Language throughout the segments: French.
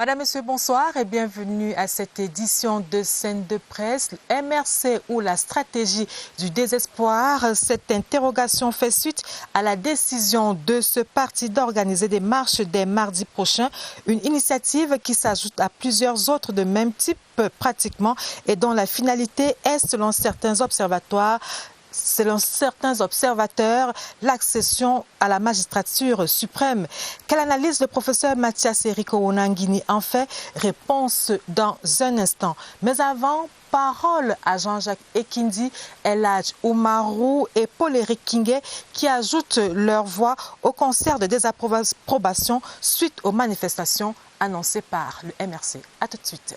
Madame, Monsieur, bonsoir et bienvenue à cette édition de Scène de presse. MRC ou la stratégie du désespoir. Cette interrogation fait suite à la décision de ce parti d'organiser des marches dès mardi prochain. Une initiative qui s'ajoute à plusieurs autres de même type pratiquement et dont la finalité est, selon certains observateurs, l'accession à la magistrature suprême. Quelle analyse le professeur Mathias Eric Owonangini en fait? Réponse dans un instant. Mais avant, parole à Jean-Jacques Ekindi, El Hadj Oumarou et Paul-Éric Kingé qui ajoutent leur voix au concert de désapprobation suite aux manifestations annoncées par le MRC. A tout de suite.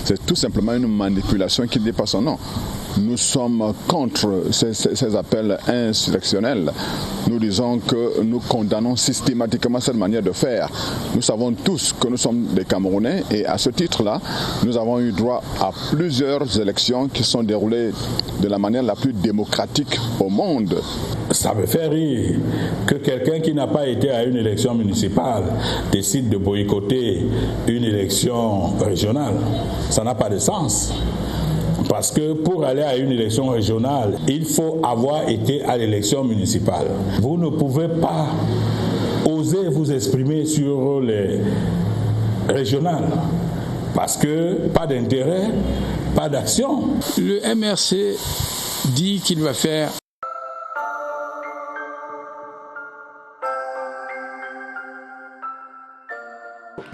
C'est tout simplement une manipulation qui n'est pas son nom. Nous sommes contre ces appels insurrectionnels. Nous disons que nous condamnons systématiquement cette manière de faire. Nous savons tous que nous sommes des Camerounais et à ce titre-là, nous avons eu droit à plusieurs élections qui sont déroulées de la manière la plus démocratique au monde. Ça me fait rire que quelqu'un qui n'a pas été à une élection municipale décide de boycotter une élection régionale. Ça n'a pas de sens. Parce que pour aller à une élection régionale, il faut avoir été à l'élection municipale. Vous ne pouvez pas oser vous exprimer sur les régionales. Parce que pas d'intérêt, pas d'action. Le MRC dit qu'il va faire...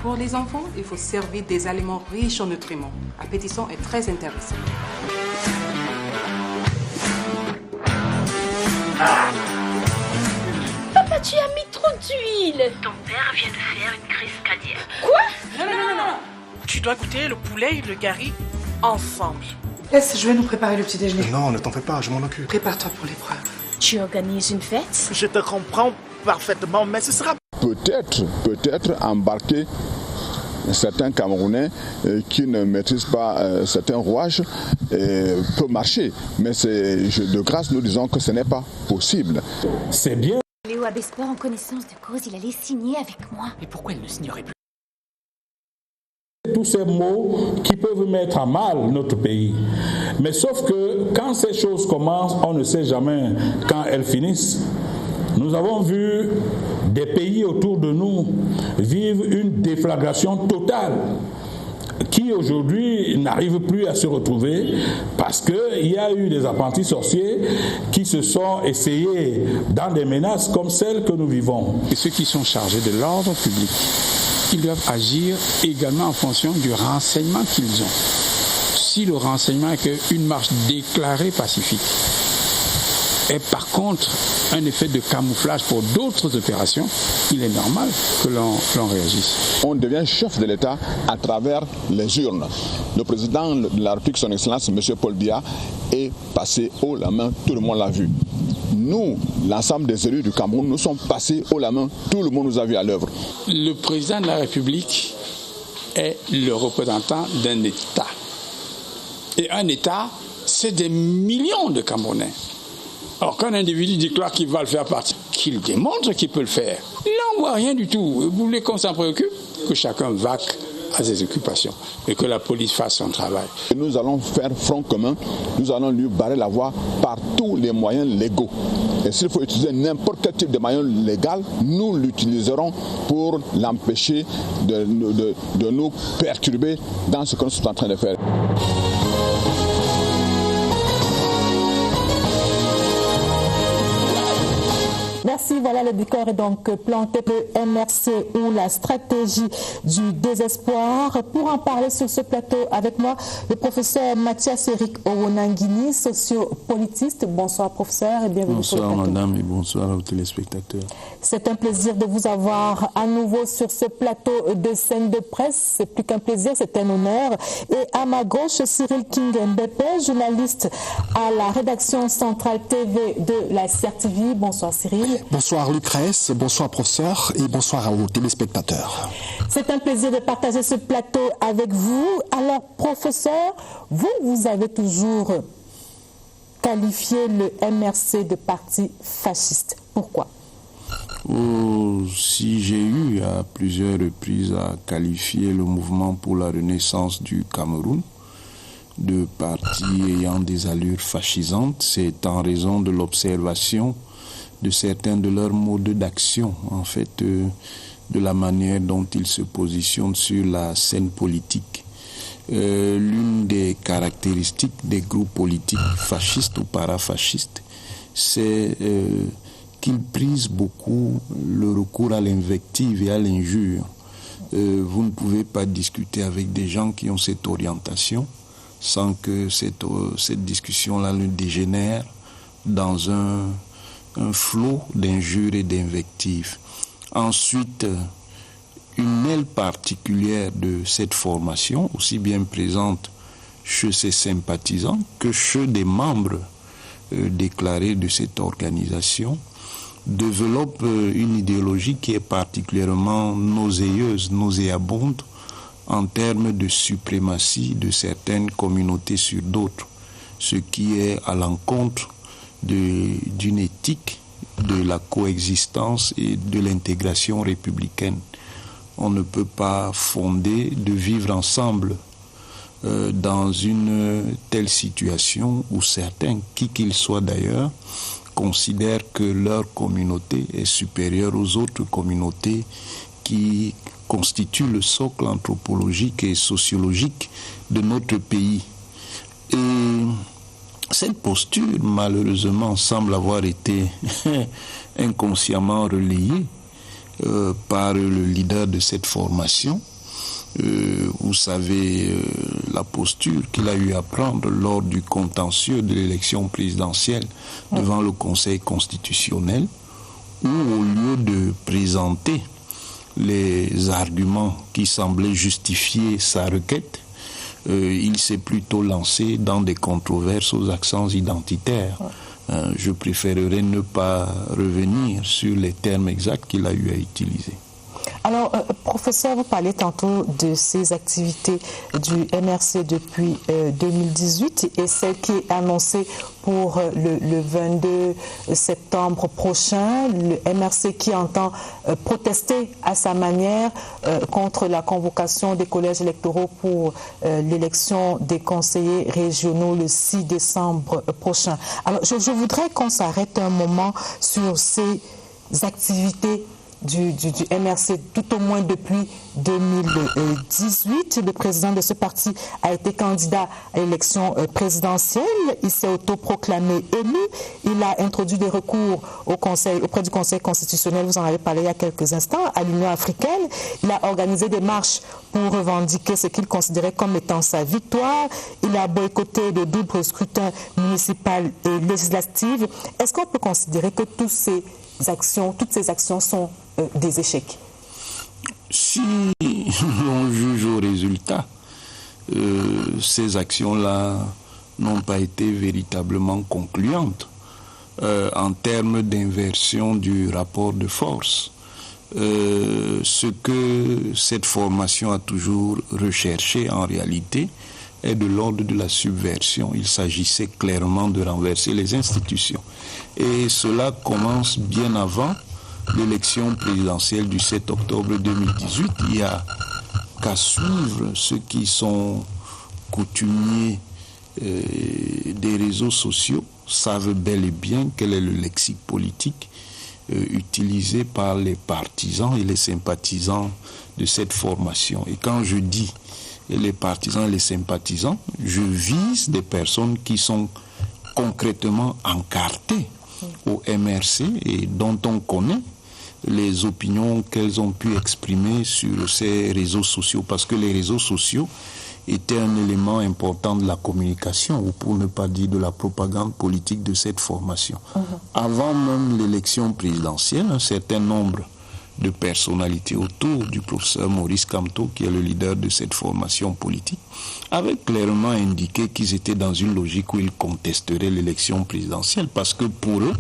Pour les enfants, il faut servir des aliments riches en nutriments. Appétissant et très intéressant. Papa, tu as mis trop d'huile. Ton père vient de faire une crise cardiaque. Quoi? Non. Tu dois goûter le poulet et le gari ensemble. Laisse, je vais nous préparer le petit déjeuner. Non, ne t'en fais pas, je m'en occupe. Prépare-toi pour l'épreuve. Tu organises une fête? Je te comprends parfaitement, mais ce sera... Peut-être embarquer certains Camerounais qui ne maîtrisent pas certains rouages peut marcher. Mais de grâce, nous disons que ce n'est pas possible. C'est bien. Léo Abesport, en connaissance de cause, il allait signer avec moi. Et pourquoi il ne signerait plus? Tous ces mots qui peuvent mettre à mal notre pays. Mais sauf que quand ces choses commencent, on ne sait jamais quand elles finissent. Nous avons vu des pays autour de nous vivre une déflagration totale qui aujourd'hui n'arrive plus à se retrouver parce qu'il y a eu des apprentis sorciers qui se sont essayés dans des menaces comme celles que nous vivons. Et ceux qui sont chargés de l'ordre public, ils doivent agir également en fonction du renseignement qu'ils ont. Si le renseignement est qu'une marche déclarée pacifique est par contre un effet de camouflage pour d'autres opérations, il est normal que l'on réagisse. On devient chef de l'État à travers les urnes. Le président de la République, son Excellence, M. Paul Biya, est passé haut la main, tout le monde l'a vu. Nous, l'ensemble des élus du Cameroun, nous sommes passés haut la main, tout le monde nous a vu à l'œuvre. Le président de la République est le représentant d'un État. Et un État, c'est des millions de Camerounais. Alors qu'un individu déclare qu'il va le faire partie, qu'il démontre qu'il peut le faire. Là, on ne voit rien du tout. Vous voulez qu'on s'en préoccupe? Que chacun vaque à ses occupations et que la police fasse son travail. Nous allons faire front commun, nous allons lui barrer la voie par tous les moyens légaux. Et s'il faut utiliser n'importe quel type de moyen légal, nous l'utiliserons pour l'empêcher de nous perturber dans ce que nous sommes en train de faire. Merci, voilà le décor est donc planté le MRC ou la stratégie du désespoir. Pour en parler sur ce plateau avec moi, le professeur Mathias Eric Owonangini, sociopolitiste. Bonsoir professeur et bienvenue sur le plateau. Bonsoir madame et bonsoir aux téléspectateurs. C'est un plaisir de vous avoir à nouveau sur ce plateau de Scène de presse. C'est plus qu'un plaisir, c'est un honneur. Et à ma gauche, Cyril Kingembépé, journaliste à la rédaction centrale TV de la CRTV. Bonsoir Cyril. Bonsoir Lucrèce, bonsoir professeur et bonsoir aux téléspectateurs. C'est un plaisir de partager ce plateau avec vous. Alors professeur, vous avez toujours qualifié le MRC de parti fasciste. Pourquoi? Si j'ai eu à plusieurs reprises à qualifier le mouvement pour la renaissance du Cameroun de parti ayant des allures fascisantes, c'est en raison de l'observation de certains de leurs modes d'action, en fait, de la manière dont ils se positionnent sur la scène politique. L'une des caractéristiques des groupes politiques fascistes ou parafascistes, c'est qu'ils prisent beaucoup le recours à l'invective et à l'injure. Vous ne pouvez pas discuter avec des gens qui ont cette orientation sans que cette discussion-là ne dégénère dans un flot d'injures et d'invectives. Ensuite, une aile particulière de cette formation, aussi bien présente chez ses sympathisants que chez des membres déclarés de cette organisation, développe une idéologie qui est particulièrement nauséabonde en termes de suprématie de certaines communautés sur d'autres, ce qui est à l'encontre d'une éthique de la coexistence et de l'intégration républicaine. On ne peut pas fonder de vivre ensemble dans une telle situation où certains, qui qu'ils soient d'ailleurs, considèrent que leur communauté est supérieure aux autres communautés qui constituent le socle anthropologique et sociologique de notre pays. Et cette posture, malheureusement, semble avoir été inconsciemment relayée par le leader de cette formation. Vous savez, la posture qu'il a eu à prendre lors du contentieux de l'élection présidentielle devant le Conseil constitutionnel, où au lieu de présenter les arguments qui semblaient justifier sa requête, il s'est plutôt lancé dans des controverses aux accents identitaires. Je préférerais ne pas revenir sur les termes exacts qu'il a eu à utiliser. Alors, professeur, vous parlez tantôt de ces activités du MRC depuis 2018 et celle qui est annoncée pour le 22 septembre prochain. Le MRC qui entend protester à sa manière contre la convocation des collèges électoraux pour l'élection des conseillers régionaux le 6 décembre prochain. Alors, je voudrais qu'on s'arrête un moment sur ces activités du MRC, tout au moins depuis 2018. Le président de ce parti a été candidat à l'élection présidentielle. Il s'est autoproclamé élu. Il a introduit des recours auprès du Conseil constitutionnel, vous en avez parlé il y a quelques instants, à l'Union africaine. Il a organisé des marches pour revendiquer ce qu'il considérait comme étant sa victoire. Il a boycotté de doubles scrutins municipal et législatifs. Est-ce qu'on peut considérer que toutes ces actions sont des échecs? Si on juge au résultat, ces actions-là n'ont pas été véritablement concluantes en termes d'inversion du rapport de force. Ce que cette formation a toujours recherché en réalité est de l'ordre de la subversion. Il s'agissait clairement de renverser les institutions. Et cela commence bien avant l'élection présidentielle du 7 octobre 2018. Il n'y a qu'à suivre ceux qui sont coutumiers des réseaux sociaux, savent bel et bien quel est le lexique politique utilisé par les partisans et les sympathisants de cette formation. Et quand je dis les partisans et les sympathisants, je vise des personnes qui sont concrètement encartées au MRC et dont on connaît les opinions qu'elles ont pu exprimer sur ces réseaux sociaux, parce que les réseaux sociaux étaient un élément important de la communication, ou pour ne pas dire de la propagande politique de cette formation. Avant même l'élection présidentielle, un certain nombre de personnalités autour du professeur Maurice Kamto, qui est le leader de cette formation politique, avaient clairement indiqué qu'ils étaient dans une logique où ils contesteraient l'élection présidentielle, parce que pour eux,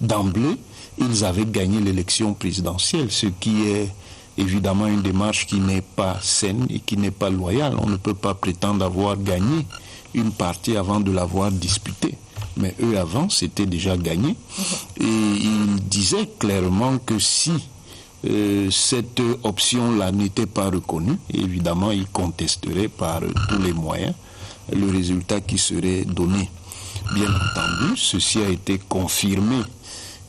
d'emblée, ils avaient gagné l'élection présidentielle, ce qui est évidemment une démarche qui n'est pas saine et qui n'est pas loyale. On ne peut pas prétendre avoir gagné une partie avant de l'avoir disputée. Mais eux, avant, c'était déjà gagné. Et ils disaient clairement que si cette option-là n'était pas reconnue, évidemment, ils contesteraient par tous les moyens le résultat qui serait donné. Bien entendu, ceci a été confirmé.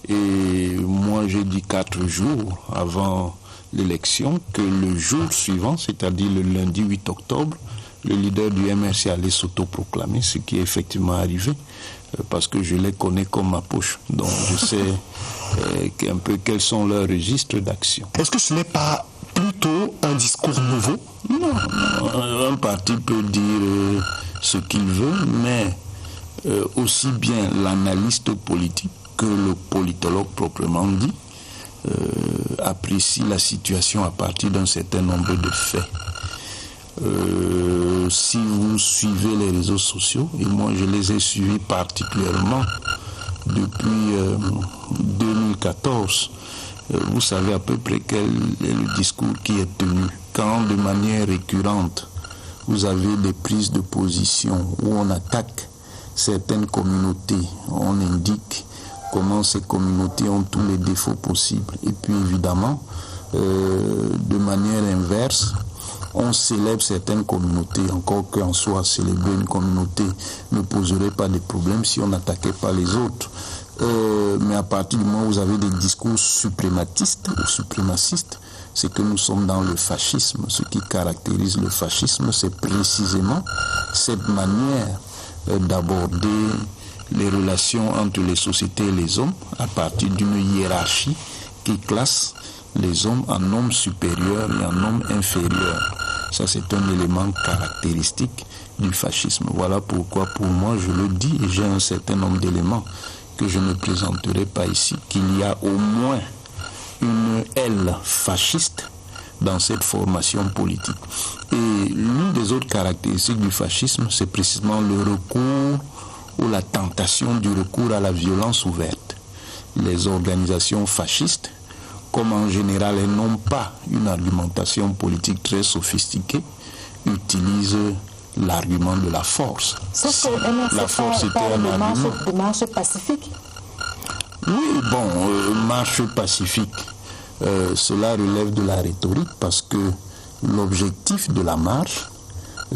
Et moi, j'ai dit 4 jours avant l'élection que le jour suivant, c'est-à-dire le lundi 8 octobre, le leader du MRC allait s'autoproclamer, ce qui est effectivement arrivé, parce que je les connais comme ma poche. Donc je sais un peu quels sont leurs registres d'action. Est-ce que ce n'est pas plutôt un discours nouveau? Non, un parti peut dire ce qu'il veut, mais aussi bien l'analyste politique que le politologue proprement dit apprécie la situation à partir d'un certain nombre de faits. Si vous suivez les réseaux sociaux, et moi je les ai suivis particulièrement depuis 2014, vous savez à peu près quel est le discours qui est tenu. Quand de manière récurrente, vous avez des prises de position où on attaque certaines communautés, on indique comment ces communautés ont tous les défauts possibles. Et puis évidemment, de manière inverse, on célèbre certaines communautés, encore qu'en soi, célébrer une communauté ne poserait pas de problème si on n'attaquait pas les autres. Mais à partir du moment où vous avez des discours suprématistes ou suprémacistes, c'est que nous sommes dans le fascisme. Ce qui caractérise le fascisme, c'est précisément cette manière d'aborder les relations entre les sociétés et les hommes à partir d'une hiérarchie qui classe les hommes en hommes supérieurs et en hommes inférieurs. Ça, c'est un élément caractéristique du fascisme. Voilà pourquoi, pour moi, je le dis, et j'ai un certain nombre d'éléments que je ne présenterai pas ici, qu'il y a au moins une aile fasciste dans cette formation politique. Et l'une des autres caractéristiques du fascisme, c'est précisément le recours ou la tentation du recours à la violence ouverte. Les organisations fascistes, comme en général elles n'ont pas une argumentation politique très sophistiquée, utilisent l'argument de la force. C'est que la force était un argument. De marche pacifique. Oui, bon, marche pacifique, cela relève de la rhétorique parce que l'objectif de la marche,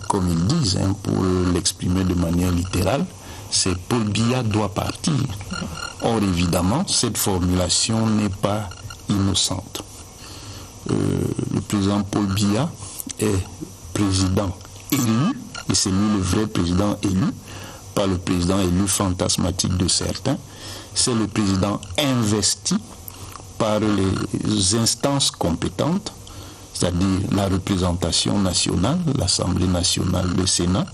comme ils disent, pour l'exprimer de manière littérale, c'est Paul Biya doit partir. Or, évidemment, cette formulation n'est pas innocente. Le président Paul Biya est président élu, et c'est lui le vrai président élu, pas le président élu fantasmatique de certains. C'est le président investi par les instances compétentes, c'est-à-dire la représentation nationale, l'Assemblée nationale, le Sénat,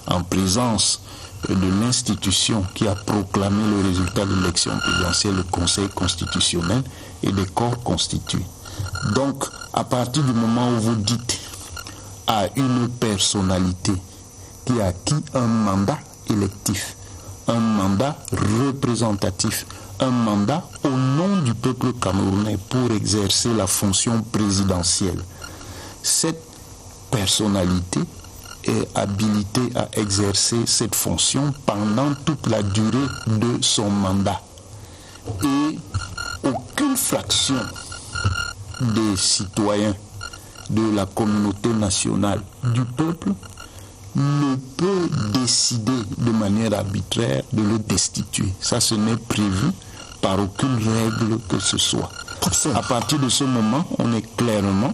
en présence de l'institution qui a proclamé le résultat de l'élection présidentielle, le Conseil constitutionnel et des corps constitués. Donc, à partir du moment où vous dites à une personnalité qui a acquis un mandat électif, un mandat représentatif, un mandat au nom du peuple camerounais pour exercer la fonction présidentielle, cette personnalité est habilitée à exercer cette fonction pendant toute la durée de son mandat. Et aucune fraction des citoyens de la communauté nationale, du peuple, ne peut décider de manière arbitraire de le destituer. Ça, ce n'est prévu par aucune règle que ce soit. À partir de ce moment, on est clairement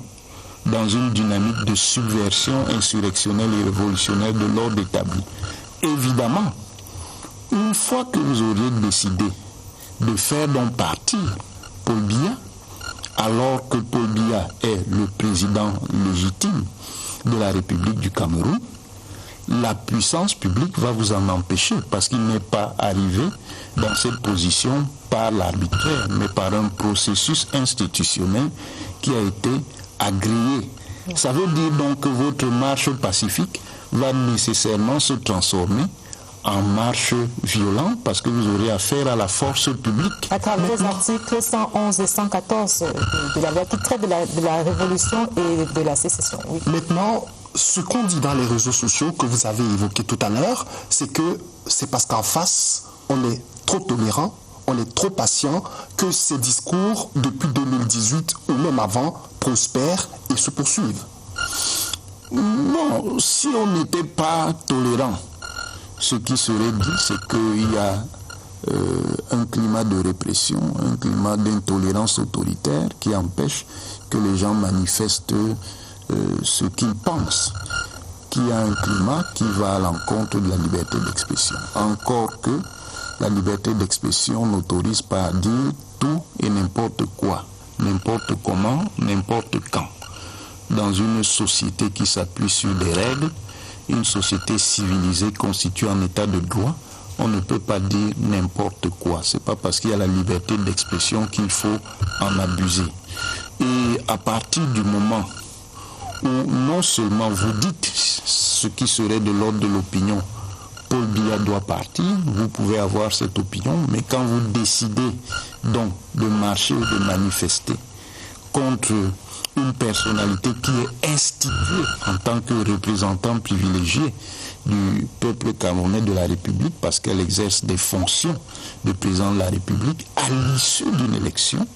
dans une dynamique de subversion insurrectionnelle et révolutionnaire de l'ordre établi. Évidemment, une fois que vous auriez décidé de faire donc partir Paul Biya, alors que Paul Biya est le président légitime de la République du Cameroun, la puissance publique va vous en empêcher parce qu'il n'est pas arrivé dans cette position par l'arbitraire, mais par un processus institutionnel qui a été agréé. Ça veut dire donc que votre marche pacifique va nécessairement se transformer en marche violente parce que vous aurez affaire à la force publique. À travers les articles 111 et 114 de la loi qui traite de la révolution et de la sécession. Oui. Maintenant, ce qu'on dit dans les réseaux sociaux que vous avez évoqué tout à l'heure, c'est que c'est parce qu'en face, on est trop tolérant, on est trop patient, que ces discours, depuis 2018 ou même avant, prospèrent et se poursuivent? Non, si on n'était pas tolérant, ce qui serait dit, c'est qu'il y a un climat de répression, un climat d'intolérance autoritaire qui empêche que les gens manifestent ce qu'ils pensent, qu'il y a un climat qui va à l'encontre de la liberté d'expression. Encore que la liberté d'expression n'autorise pas à dire tout et n'importe quoi, n'importe comment, n'importe quand. Dans une société qui s'appuie sur des règles, une société civilisée constituée en état de droit, on ne peut pas dire n'importe quoi. Ce n'est pas parce qu'il y a la liberté d'expression qu'il faut en abuser. Et à partir du moment où non seulement vous dites ce qui serait de l'ordre de l'opinion, Paul Biya doit partir, vous pouvez avoir cette opinion, mais quand vous décidez donc de marcher ou de manifester contre une personnalité qui est instituée en tant que représentant privilégié du peuple camerounais de la République, parce qu'elle exerce des fonctions de président de la République à l'issue d'une élection,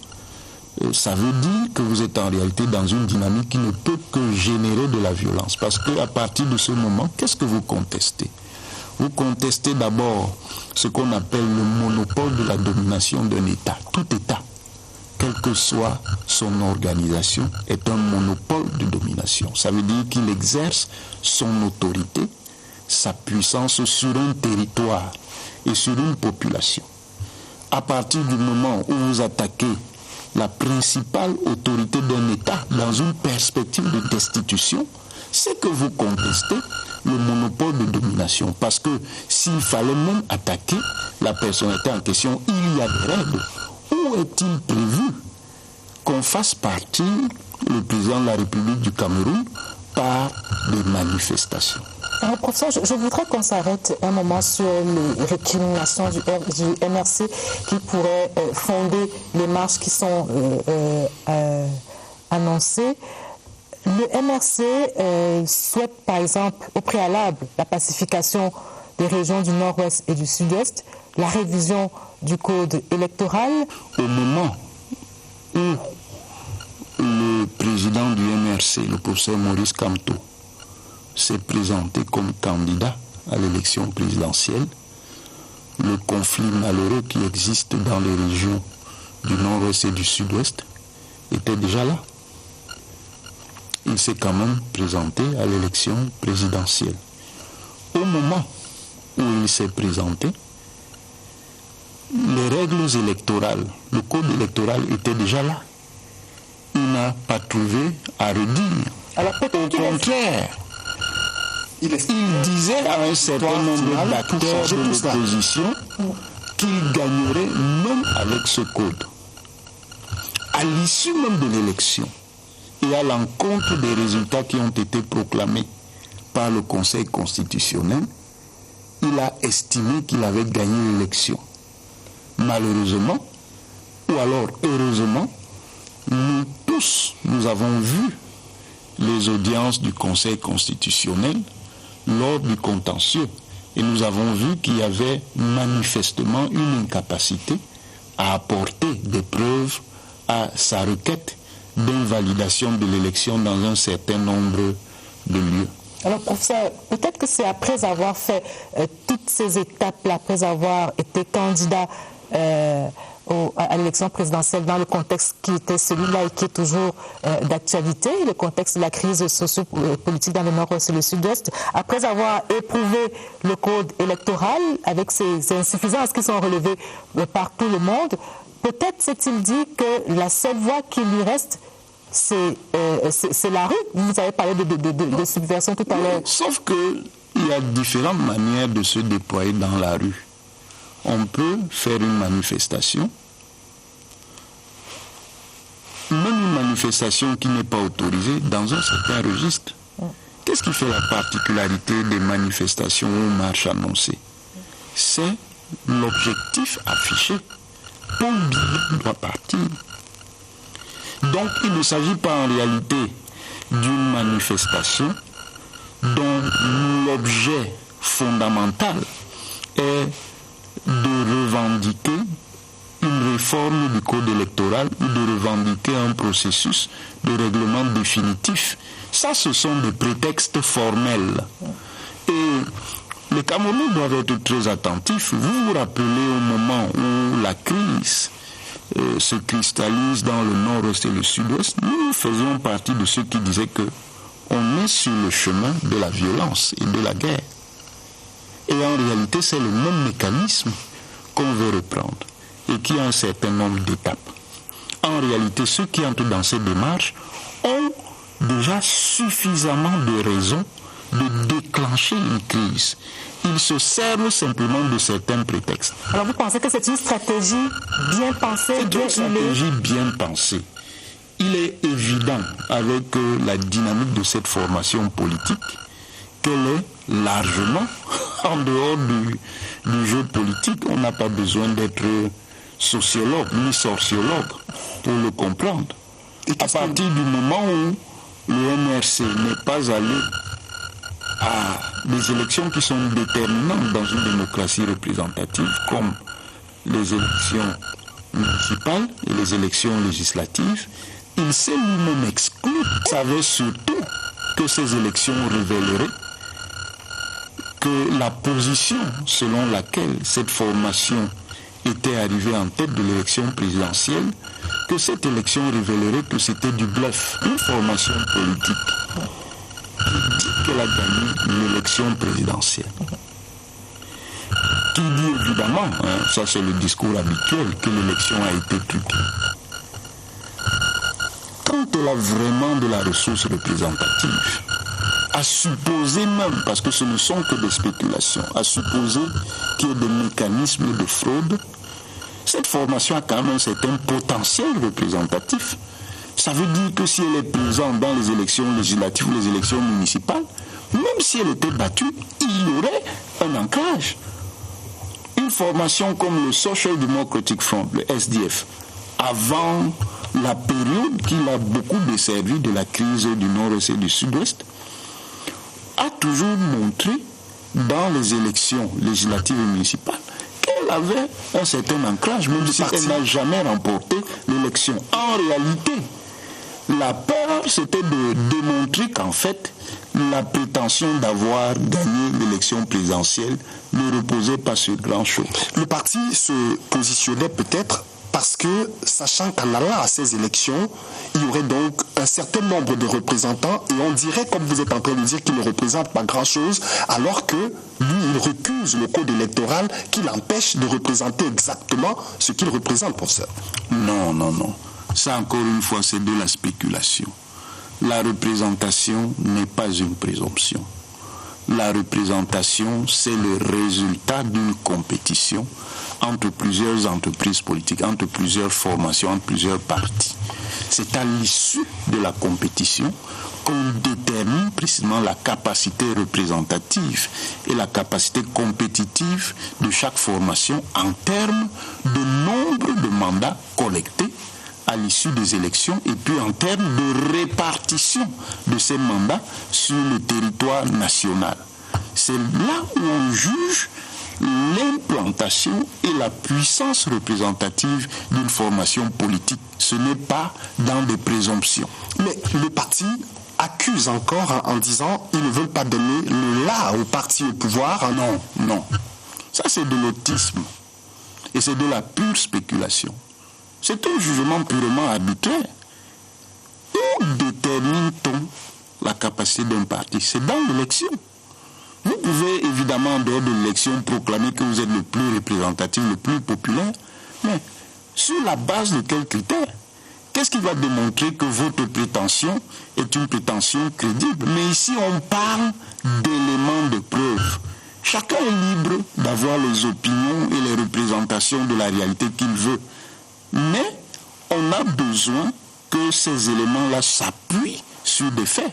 ça veut dire que vous êtes en réalité dans une dynamique qui ne peut que générer de la violence. Parce qu'à partir de ce moment, qu'est-ce que vous contestez? Vous contestez d'abord ce qu'on appelle le monopole de la domination d'un État. Tout État, quelle que soit son organisation, est un monopole de domination. Ça veut dire qu'il exerce son autorité, sa puissance sur un territoire et sur une population. À partir du moment où vous attaquez la principale autorité d'un État dans une perspective de destitution, c'est que vous contestez le monopole de domination. Parce que s'il fallait même attaquer la personnalité en question, il y a des règles. Où est-il prévu qu'on fasse partir le président de la République du Cameroun par des manifestations? Alors, professeur, je voudrais qu'on s'arrête un moment sur les récriminations du MRC qui pourraient fonder les marches qui sont annoncées. Le MRC souhaite, par exemple, au préalable, la pacification des régions du Nord-Ouest et du Sud-Est, la révision du code électoral. Au moment où le président du MRC, le professeur Maurice Kamto, s'est présenté comme candidat à l'élection présidentielle, le conflit malheureux qui existe dans les régions du Nord-Ouest et du Sud-Ouest était déjà là. Il s'est quand même présenté à l'élection présidentielle. Au moment où il s'est présenté, les règles électorales, le code électoral était déjà là. Il n'a pas trouvé à redire. Alors, au contraire, il disait à un certain nombre d'acteurs de l'opposition qu'il gagnerait même avec ce code. À l'issue même de l'élection, et à l'encontre des résultats qui ont été proclamés par le Conseil constitutionnel, il a estimé qu'il avait gagné l'élection. Malheureusement, ou alors heureusement, nous tous, nous avons vu les audiences du Conseil constitutionnel lors du contentieux. Et nous avons vu qu'il y avait manifestement une incapacité à apporter des preuves à sa requête d'invalidation de l'élection dans un certain nombre de lieux. Alors, professeur, peut-être que c'est après avoir fait toutes ces étapes-là, après avoir été candidat à l'élection présidentielle dans le contexte qui était celui-là et qui est toujours d'actualité, le contexte de la crise socio-politique dans le Nord-Ouest et le Sud-Ouest, après avoir éprouvé le code électoral avec ses insuffisances qui sont relevées par tout le monde, peut-être s'est-il dit que la seule voie qui lui reste, c'est la rue. Vous avez parlé de subversion tout à l'heure. Sauf qu'il y a différentes manières de se déployer dans la rue. On peut faire une manifestation, même une manifestation qui n'est pas autorisée dans un certain registre. Qu'est-ce qui fait la particularité des manifestations ou marches annoncées? C'est l'objectif affiché. Paul Biya doit partir. Donc il ne s'agit pas en réalité d'une manifestation dont l'objet fondamental est de revendiquer une réforme du code électoral ou de revendiquer un processus de règlement définitif. Ça, ce sont des prétextes formels. Et les Camerounais doivent être très attentifs. Vous vous rappelez au moment où la crise se cristallise dans le nord-ouest et le sud-ouest, nous faisions partie de ceux qui disaient que on est sur le chemin de la violence et de la guerre. Et en réalité, c'est le même mécanisme qu'on veut reprendre et qui a un certain nombre d'étapes. En réalité, ceux qui entrent dans cette démarche ont déjà suffisamment de raisons de déclencher une crise. Ils se servent simplement de certains prétextes. Alors vous pensez que c'est une stratégie bien pensée, c'est une stratégie bien pensée. Il est évident, avec la dynamique de cette formation politique, qu'elle est largement en dehors du jeu politique. On n'a pas besoin d'être sociologue ni sociologue pour le comprendre. Et à partir du moment où le MRC n'est pas allé à des élections qui sont déterminantes dans une démocratie représentative, comme les élections municipales et les élections législatives, il s'est lui-même exclu. Il savait surtout que ces élections révéleraient que la position selon laquelle cette formation était arrivée en tête de l'élection présidentielle, que cette élection révélerait que c'était du bluff, une formation politique qui dit qu'elle a gagné l'élection présidentielle. Qui dit évidemment, ça c'est le discours habituel, que l'élection a été truquée. Quand elle a vraiment de la ressource représentative, à supposer même, parce que ce ne sont que des spéculations, à supposer qu'il y ait des mécanismes de fraude, cette formation a quand même un certain potentiel représentatif. Ça veut dire que si elle est présente dans les élections législatives ou les élections municipales, même si elle était battue, il y aurait un ancrage. Une formation comme le Social Democratic Front, le SDF, avant la période qu'il a beaucoup desservi de la crise du Nord-Est et du Sud-Ouest, a toujours montré dans les élections législatives et municipales qu'elle avait un certain ancrage, même si elle n'a jamais remporté l'élection. En réalité, la peur, c'était de démontrer qu'en fait, la prétention d'avoir gagné l'élection présidentielle ne reposait pas sur grand-chose. Le parti se positionnait peut-être parce que, sachant qu'en allant à ces élections, il y aurait donc un certain nombre de représentants et on dirait, comme vous êtes en train de dire, qu'il ne représente pas grand-chose, alors que lui, il recuse le code électoral qui l'empêche de représenter exactement ce qu'il représente, professeur. Non. Ça, encore une fois, c'est de la spéculation. La représentation n'est pas une présomption. La représentation, c'est le résultat d'une compétition entre plusieurs entreprises politiques, entre plusieurs formations, entre plusieurs partis. C'est à l'issue de la compétition qu'on détermine précisément la capacité représentative et la capacité compétitive de chaque formation en termes de nombre de mandats collectés à l'issue des élections et puis en termes de répartition de ces mandats sur le territoire national. C'est là où on juge l'implantation et la puissance représentative d'une formation politique. Ce n'est pas dans des présomptions. Mais le parti accuse encore en disant qu'ils ne veulent pas donner le là au parti au pouvoir. Non. Ça, c'est de l'autisme. Et c'est de la pure spéculation. C'est un jugement purement arbitraire. Où détermine-t-on la capacité d'un parti? C'est dans l'élection. Vous pouvez évidemment, en dehors de l'élection, proclamer que vous êtes le plus représentatif, le plus populaire, mais sur la base de quels critères? Qu'est-ce qui va démontrer que votre prétention est une prétention crédible? Mais ici, on parle d'éléments de preuve. Chacun est libre d'avoir les opinions et les représentations de la réalité qu'il veut. Mais on a besoin que ces éléments-là s'appuient sur des faits.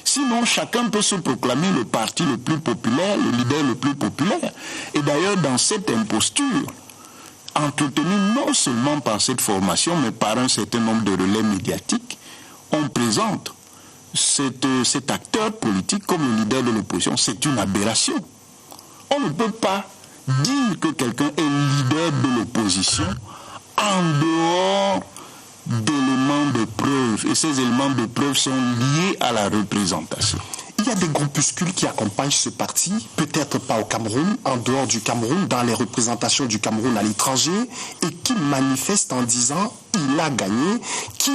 Sinon, chacun peut se proclamer le parti le plus populaire, le leader le plus populaire. Et d'ailleurs, dans cette imposture, entretenue non seulement par cette formation, mais par un certain nombre de relais médiatiques, on présente cet acteur politique comme le leader de l'opposition. C'est une aberration. On ne peut pas dire que quelqu'un est leader de l'opposition en dehors d'éléments de preuve. Et ces éléments de preuve sont liés à la représentation. Il y a des groupuscules qui accompagnent ce parti, peut-être pas au Cameroun, en dehors du Cameroun, dans les représentations du Cameroun à l'étranger, et qui manifestent en disant « il a gagné », qui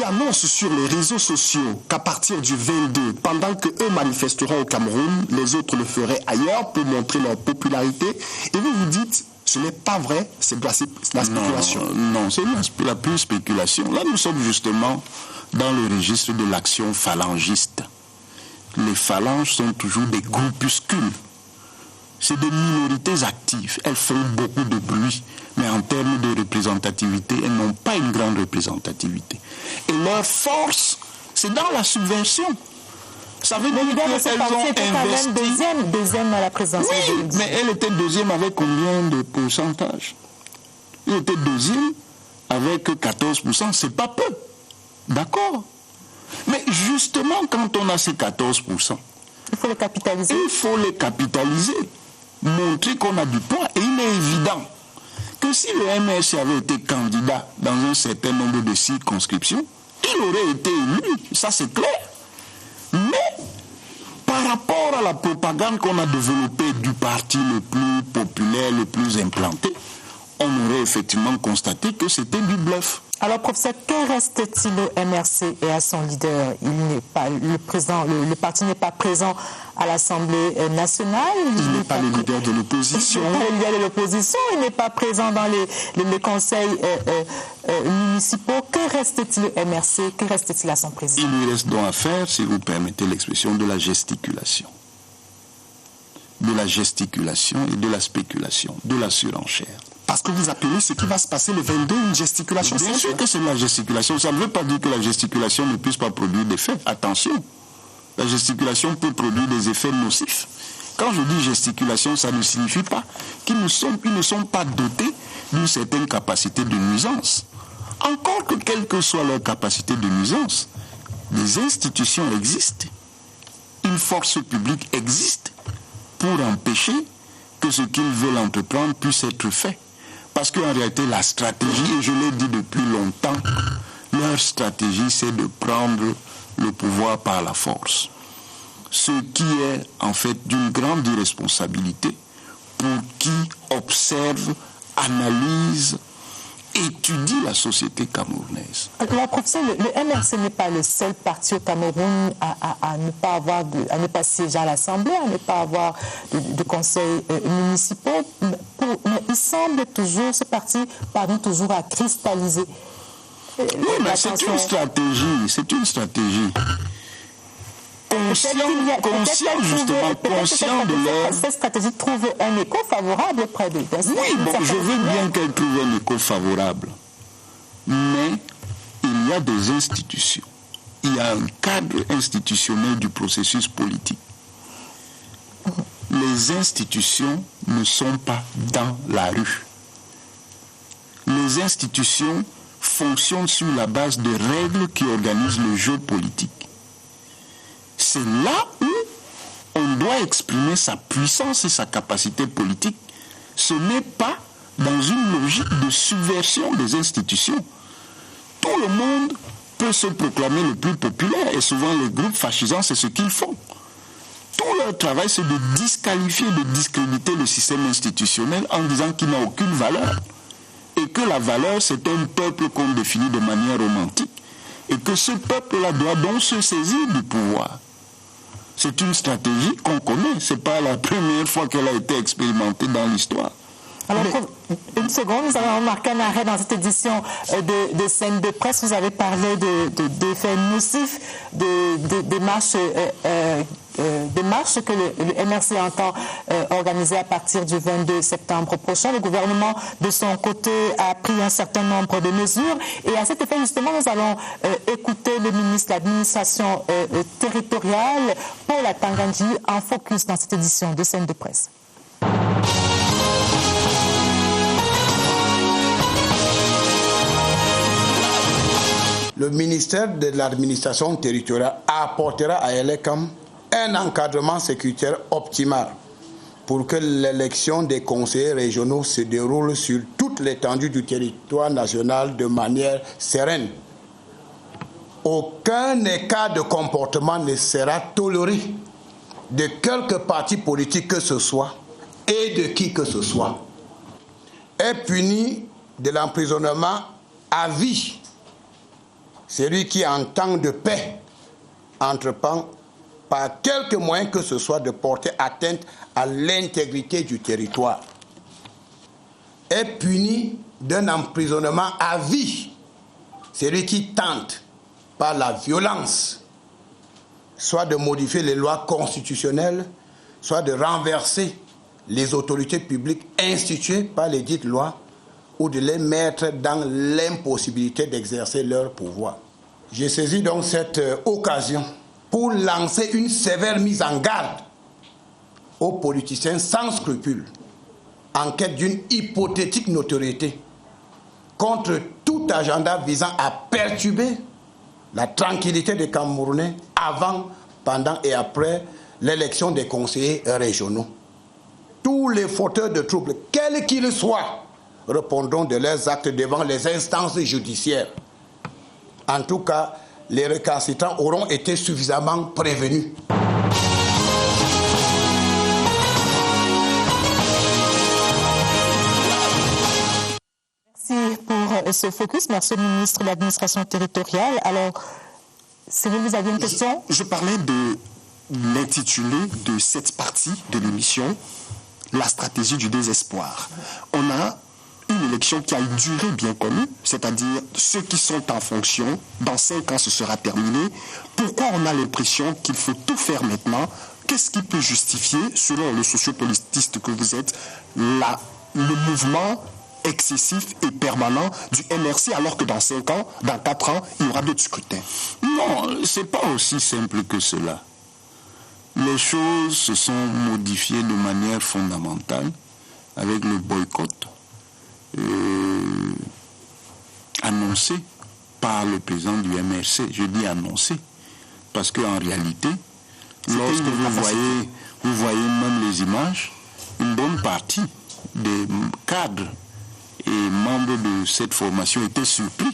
annoncent sur les réseaux sociaux qu'à partir du 22, pendant qu'eux manifesteront au Cameroun, les autres le feraient ailleurs pour montrer leur popularité. Et vous vous dites, ce n'est pas vrai, c'est de la spéculation. Non, c'est la pure spéculation. Là, nous sommes justement dans le registre de l'action phalangiste. Les phalanges sont toujours des groupuscules. C'est des minorités actives. Elles font beaucoup de bruit. Mais en termes de représentativité, elles n'ont pas une grande représentativité. Et leur force, c'est dans la subversion. Ça veut dire qu'elles ont investi... deuxième à la présidence. Oui, mais elle était deuxième avec combien de pourcentage? Elle était deuxième avec 14%. C'est pas peu. D'accord. Mais justement, quand on a ces 14%, il faut les capitaliser. Il faut les capitaliser, montrer qu'on a du poids. Et il est évident que si le MRC avait été candidat dans un certain nombre de circonscriptions, il aurait été élu. Ça, c'est clair. Mais par rapport à la propagande qu'on a développée du parti le plus populaire, le plus implanté, on aurait effectivement constaté que c'était du bluff. Alors, professeur, que reste-t-il au MRC et à son leader? Il n'est pas le parti n'est pas présent à l'Assemblée nationale. Il n'est pas le leader de l'opposition. Il n'est pas le leader de l'opposition. Il n'est pas présent dans les conseils municipaux. Que reste-t-il au MRC? Que reste-t-il à son président? Il lui reste donc à faire, si vous permettez l'expression, de la gesticulation. De la gesticulation et de la spéculation, de la surenchère. Parce que vous appelez ce qui va se passer le 22 une gesticulation. Bien sûr que c'est de la gesticulation. Ça ne veut pas dire que la gesticulation ne puisse pas produire d'effets. Attention, la gesticulation peut produire des effets nocifs. Quand je dis gesticulation, ça ne signifie pas qu'ils ne sont pas dotés d'une certaine capacité de nuisance. Encore que quelle que soit leur capacité de nuisance, des institutions existent, une force publique existe pour empêcher que ce qu'ils veulent entreprendre puisse être fait. Parce qu'en réalité, la stratégie, et je l'ai dit depuis longtemps, leur stratégie, c'est de prendre le pouvoir par la force. Ce qui est en fait d'une grande irresponsabilité pour qui observe, analyse, étudie la société camerounaise. Alors, professeur, le MRC n'est pas le seul parti au Cameroun à ne pas siéger à l'Assemblée, à ne pas avoir de conseils municipaux. Mais il semble toujours, ce parti parvient toujours à cristalliser. Oui, mais c'est une stratégie. Conscient de leur... Cette stratégie trouve un écho favorable auprès d'eux. Oui, bon, je veux bien qu'elle trouve un écho favorable. Mais il y a des institutions. Il y a un cadre institutionnel du processus politique. Les institutions ne sont pas dans la rue. Les institutions fonctionnent sur la base de règles qui organisent le jeu politique. C'est là où on doit exprimer sa puissance et sa capacité politique. Ce n'est pas dans une logique de subversion des institutions. Tout le monde peut se proclamer le plus populaire et souvent les groupes fascisants, c'est ce qu'ils font. Tout leur travail, c'est de disqualifier, de discréditer le système institutionnel en disant qu'il n'a aucune valeur. Et que la valeur, c'est un peuple qu'on définit de manière romantique. Et que ce peuple-là doit donc se saisir du pouvoir. C'est une stratégie qu'on connaît. Ce n'est pas la première fois qu'elle a été expérimentée dans l'histoire. Alors, une seconde, nous avons remarqué un arrêt dans cette édition de scène de presse. Vous avez parlé d'effets nocifs, des marches que le MRC entend organiser à partir du 22 septembre prochain. Le gouvernement, de son côté, a pris un certain nombre de mesures. Et à cet effet, justement, nous allons écouter le ministre de l'Administration territoriale, Paul Atangandji, en focus dans cette édition de scène de presse. Le ministère de l'administration territoriale apportera à Elekam un encadrement sécuritaire optimal pour que l'élection des conseillers régionaux se déroule sur toute l'étendue du territoire national de manière sereine. Aucun écart de comportement ne sera toléré de quelque parti politique que ce soit et de qui que ce soit. Est puni de l'emprisonnement à vie celui qui, en temps de paix, entreprend par quelque moyen que ce soit de porter atteinte à l'intégrité du territoire. Est puni d'un emprisonnement à vie celui qui tente par la violence soit de modifier les lois constitutionnelles, soit de renverser les autorités publiques instituées par les dites lois ou de les mettre dans l'impossibilité d'exercer leur pouvoir. J'ai saisi donc cette occasion pour lancer une sévère mise en garde aux politiciens sans scrupules en quête d'une hypothétique notoriété contre tout agenda visant à perturber la tranquillité des Camerounais avant, pendant et après l'élection des conseillers régionaux. Tous les fauteurs de troubles, quels qu'ils soient, répondront de leurs actes devant les instances judiciaires. En tout cas, les récalcitrants auront été suffisamment prévenus. Merci pour ce focus. Merci au ministre de l'Administration territoriale. Alors, Cyril, vous aviez une question? Je parlais de l'intitulé de cette partie de l'émission, la stratégie du désespoir. On a une élection qui a une durée bien connue, c'est-à-dire ceux qui sont en fonction, dans 5 ans ce sera terminé. Pourquoi on a l'impression qu'il faut tout faire maintenant? Qu'est-ce qui peut justifier, selon le sociopolitiste que vous êtes, le mouvement excessif et permanent du MRC, alors que dans 5 ans, dans 4 ans, il y aura d'autres scrutins? Non, c'est pas aussi simple que cela. Les choses se sont modifiées de manière fondamentale avec le boycott annoncé par le président du MRC. Je dis annoncé parce qu'en réalité, lorsque vous voyez même les images, une bonne partie des cadres et membres de cette formation étaient surpris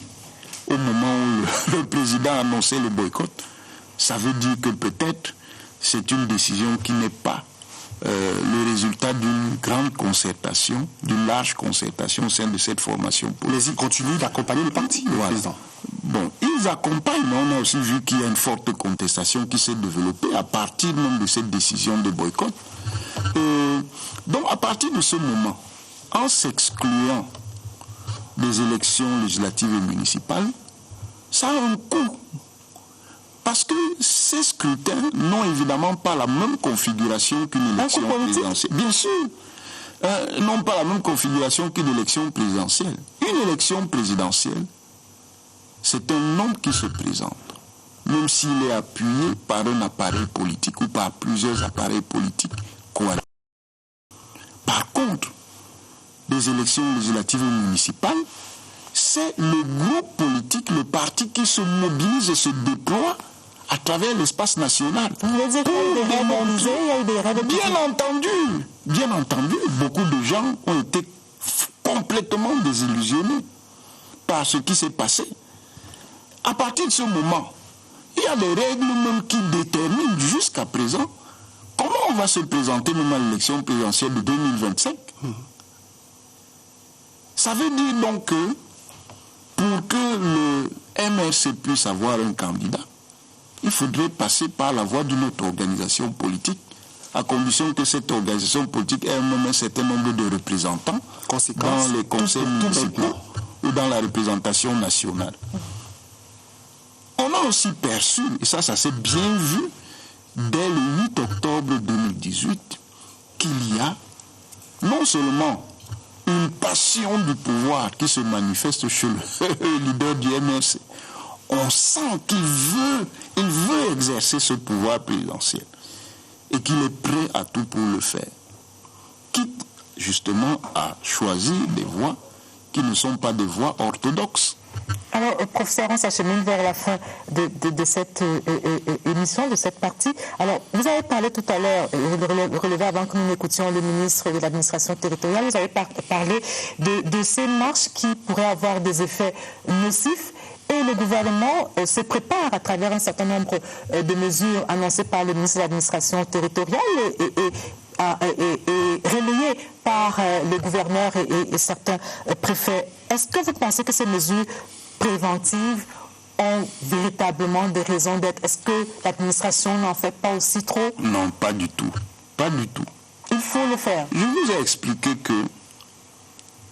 au moment où le président a annoncé le boycott. Ça veut dire que peut-être c'est une décision qui n'est pas le résultat d'une grande concertation, d'une large concertation au sein de cette formation. Mais ils continuent d'accompagner le parti, le président. Bon, ils accompagnent, mais on a aussi vu qu'il y a une forte contestation qui s'est développée à partir même de cette décision de boycott. Donc, à partir de ce moment, en s'excluant des élections législatives et municipales, ça a un coût. Parce que ces scrutins n'ont évidemment pas la même configuration qu'une élection présidentielle. Bien sûr, n'ont pas la même configuration qu'une élection présidentielle. Une élection présidentielle, c'est un homme qui se présente, même s'il est appuyé par un appareil politique ou par plusieurs appareils politiques coalisés. Par contre, des élections législatives ou municipales, c'est le groupe politique, le parti qui se mobilise et se déploie à travers l'espace national. Vous voulez dire qu'il y a eu des rêves? Bien entendu, beaucoup de gens ont été complètement désillusionnés par ce qui s'est passé. À partir de ce moment, il y a des règles même qui déterminent jusqu'à présent comment on va se présenter même à l'élection présidentielle de 2025. Ça veut dire donc que pour que le MRC puisse avoir un candidat, il faudrait passer par la voie d'une autre organisation politique, à condition que cette organisation politique ait même un certain nombre de représentants dans les conseils municipaux ou dans la représentation nationale. On a aussi perçu, et ça s'est bien vu, dès le 8 octobre 2018, qu'il y a non seulement une passion du pouvoir qui se manifeste chez le leader du MRC. On sent qu'il veut exercer ce pouvoir présidentiel et qu'il est prêt à tout pour le faire. Quitte justement à choisir des voies qui ne sont pas des voies orthodoxes. Alors, professeur, on s'achemine vers la fin de cette émission, de cette partie. Alors, vous avez parlé tout à l'heure, relevé avant que nous n'écoutions le ministre de l'administration territoriale, vous avez parlé de ces marches qui pourraient avoir des effets nocifs. Et le gouvernement se prépare à travers un certain nombre de mesures annoncées par le ministre de l'administration territoriale et relayées par le gouverneur et certains préfets. Est-ce que vous pensez que ces mesures préventives ont véritablement des raisons d'être? Est-ce que l'administration n'en fait pas aussi trop? Non, pas du tout. Pas du tout. Il faut le faire. Je vous ai expliqué que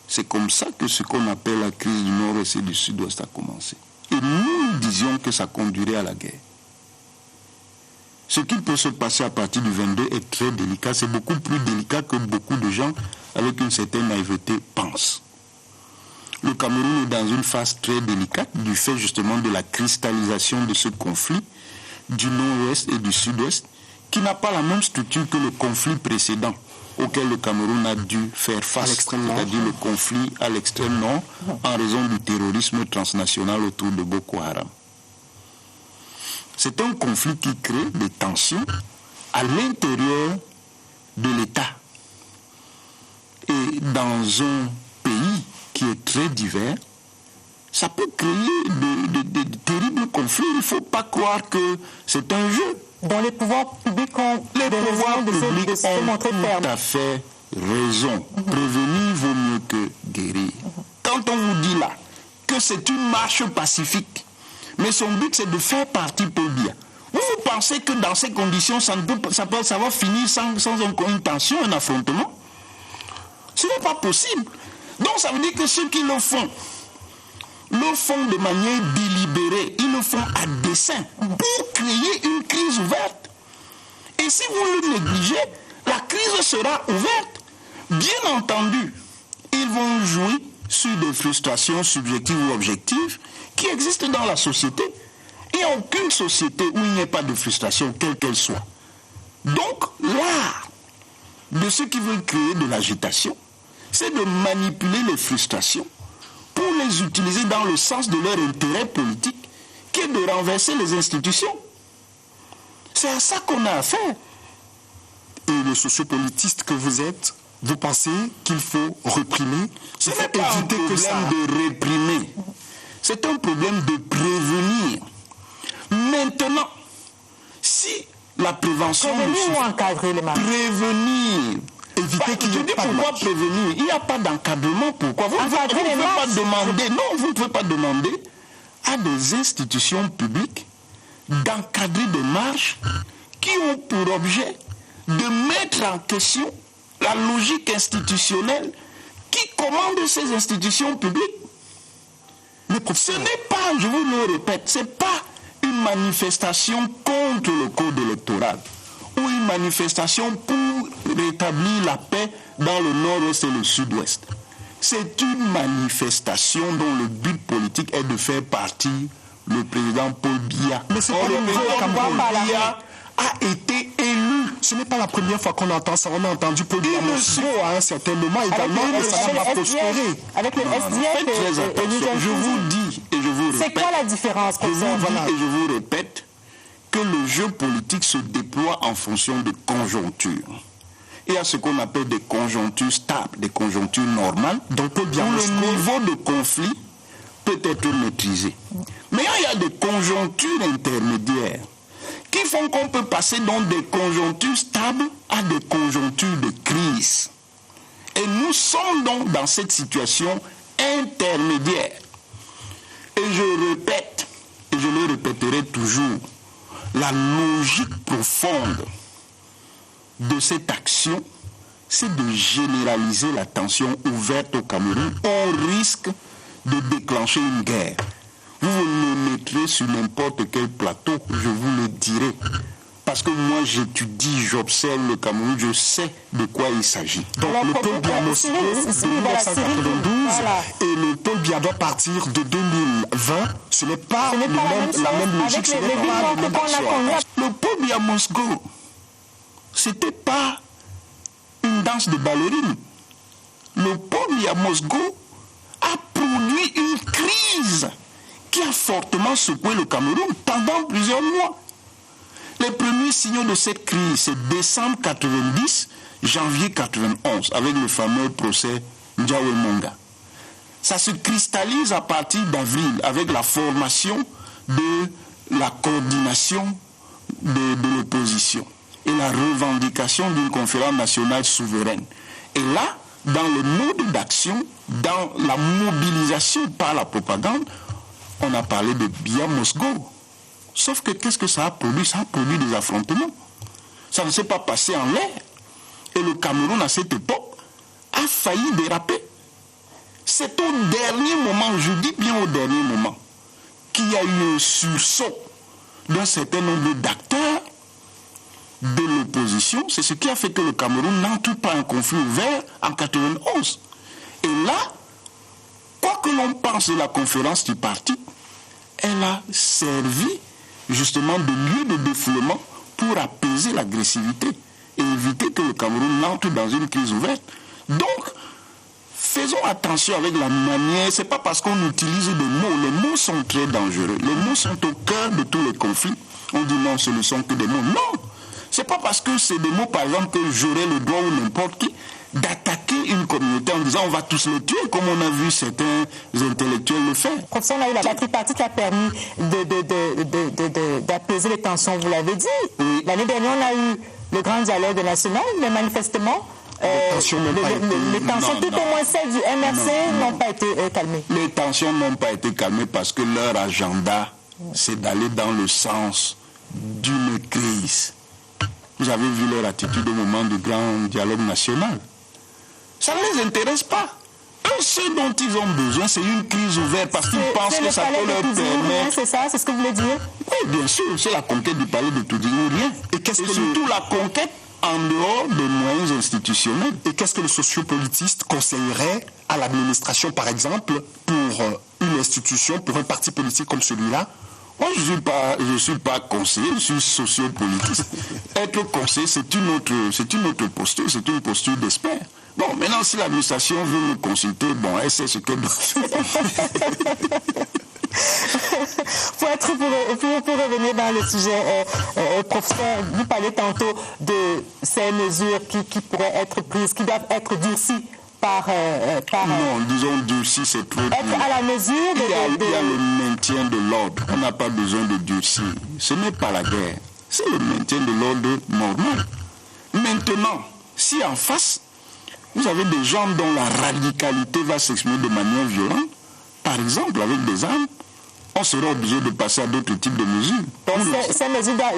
c'est comme ça que ce qu'on appelle la crise du Nord-Est et du Sud-Ouest a commencé. Et nous disions que ça conduirait à la guerre. Ce qui peut se passer à partir du 22 est très délicat. C'est beaucoup plus délicat que beaucoup de gens avec une certaine naïveté pensent. Le Cameroun est dans une phase très délicate du fait justement de la cristallisation de ce conflit du Nord-Ouest et du Sud-Ouest qui n'a pas la même structure que le conflit précédent auquel le Cameroun a dû faire face, c'est-à-dire le conflit à l'extrême nord en raison du terrorisme transnational autour de Boko Haram. C'est un conflit qui crée des tensions à l'intérieur de l'État. Et dans un pays qui est très divers, ça peut créer de terribles conflits. Il ne faut pas croire que c'est un jeu. Dans les pouvoirs publics ont tout à fait raison. Prévenir vaut mieux que guérir. Quand on vous dit là que c'est une marche pacifique, mais son but c'est de faire partie Paul Biya, vous pensez que dans ces conditions ça va finir sans une tension, un affrontement? Ce n'est pas possible. Donc ça veut dire que ceux qui le font de manière délibérée, ils le font à dessein pour créer une crise ouverte. Et si vous le négligez, la crise sera ouverte. Bien entendu, ils vont jouer sur des frustrations subjectives ou objectives qui existent dans la société. Il n'y a aucune société où il n'y ait pas de frustration, quelle qu'elle soit. Donc, l'art de ceux qui veulent créer de l'agitation, c'est de manipuler les frustrations pour les utiliser dans le sens de leur intérêt politique, qui est de renverser les institutions. C'est à ça qu'on a affaire. Et le sociopolitiste que vous êtes, vous pensez qu'il faut réprimer? Ce n'est pas un problème de réprimer. C'est un problème de prévenir. Maintenant, si la prévention... Prévenir ou encadrer les marches? Prévenir. Éviter qu'il y ait pas de marche. Pourquoi prévenir? Il n'y a pas d'encadrement. Pourquoi? Vous ne pouvez pas demander à des institutions publiques d'encadrer des marches qui ont pour objet de mettre en question la logique institutionnelle qui commande ces institutions publiques. Mais ce n'est pas, je vous le répète, ce n'est pas une manifestation contre le code électoral ou une manifestation pour rétablir la paix dans le nord-ouest et le sud-ouest. C'est une manifestation dont le but politique est de faire partir le président Paul Biya. Mais c'est pas le président Paul Biya a été élu. Ce n'est pas la première fois qu'on entend ça. On a entendu Paul Biya à un certain moment également et ça n'a pas prospéré. Avec le SDF, faites très attention. Je vous dis et je vous répète. C'est quoi la différence? Je vous dis et je vous répète que le jeu politique se déploie en fonction de conjonctures. Il y a ce qu'on appelle des conjonctures stables, des conjonctures normales, donc où le niveau de conflit peut être maîtrisé. Mais il y a des conjonctures intermédiaires qui font qu'on peut passer donc des conjonctures stables à des conjonctures de crise. Et nous sommes donc dans cette situation intermédiaire. Et je répète, et je le répéterai toujours, la logique profonde de cette action, c'est de généraliser la tension ouverte au Cameroun au risque de déclencher une guerre. Vous me mettrez sur n'importe quel plateau, je vous le dirai. Parce que moi j'étudie, j'observe le Cameroun, je sais de quoi il s'agit. Donc le Paul Biya Moscou de 1992 et le Paul Biya doit partir de 2020, ce n'est pas la même logique, ce n'est pas la même action. Le Paul Biya Moscou, c'était pas une danse de ballerines. Le Paul Biya Moscou a produit une crise fortement secoué le Cameroun pendant plusieurs mois. Les premiers signaux de cette crise, c'est décembre 90, janvier 91, avec le fameux procès Ndiaye Monga. Ça se cristallise à partir d'avril, avec la formation de la coordination de l'opposition et la revendication d'une conférence nationale souveraine. Et là, dans le mode d'action, dans la mobilisation par la propagande, on a parlé de Bia Mosgo. Sauf que qu'est-ce que ça a produit? Ça a produit des affrontements. Ça ne s'est pas passé en l'air. Et le Cameroun, à cette époque, a failli déraper. C'est au dernier moment, je dis bien au dernier moment, qu'il y a eu un sursaut d'un certain nombre d'acteurs de l'opposition. C'est ce qui a fait que le Cameroun n'entre pas en conflit ouvert en 91. Et là, quoi que l'on pense de la conférence du parti, elle a servi justement de lieu de défoulement pour apaiser l'agressivité et éviter que le Cameroun n'entre dans une crise ouverte. Donc, faisons attention avec la manière. C'est pas parce qu'on utilise des mots. Les mots sont très dangereux. Les mots sont au cœur de tous les conflits. On dit non, ce ne sont que des mots. Non, c'est pas parce que c'est des mots, par exemple, que j'aurais le droit ou n'importe qui d'attaquer une communauté en disant on va tous les tuer, comme on a vu certains intellectuels le faire. Professeur, on a eu la tripartite qui a permis d'apaiser les tensions, vous l'avez dit. Oui. L'année dernière, on a eu le grand dialogue national, mais manifestement, les tensions, tout au moins celles du MRC, n'ont pas été calmées. Les tensions n'ont pas été calmées parce que leur agenda, c'est d'aller dans le sens d'une crise. Vous avez vu leur attitude au moment du grand dialogue national. Ça ne les intéresse pas. Eux, ce dont ils ont besoin, c'est une crise ouverte parce qu'ils pensent que ça peut leur permettre... C'est ça, c'est ce que vous voulez dire? Oui, bien sûr, c'est la conquête du palais de Toudi ou rien. Et surtout la conquête en dehors des moyens institutionnels. Et qu'est-ce que le sociopolitiste conseillerait à l'administration, par exemple, pour une institution, pour un parti politique comme celui-là? Moi, je ne suis pas conseiller, je suis sociopolitiste. Être conseiller, c'est une autre posture, c'est une posture d'expert. Bon, maintenant, si l'administration veut me consulter, bon, elle sait ce qu'elle doit faire. Pour revenir dans le sujet, professeur, vous parlez tantôt de ces mesures qui pourraient être prises, qui doivent être durcies non, disons durci, c'est trop. Être à la mesure il y a le maintien de l'ordre. On n'a pas besoin de durcir. Ce n'est pas la guerre. C'est le maintien de l'ordre normal. Maintenant, si en face, vous avez des gens dont la radicalité va s'exprimer de manière violente, par exemple avec des armes, on sera obligé de passer à d'autres types de mesures. Donc ces mesures doivent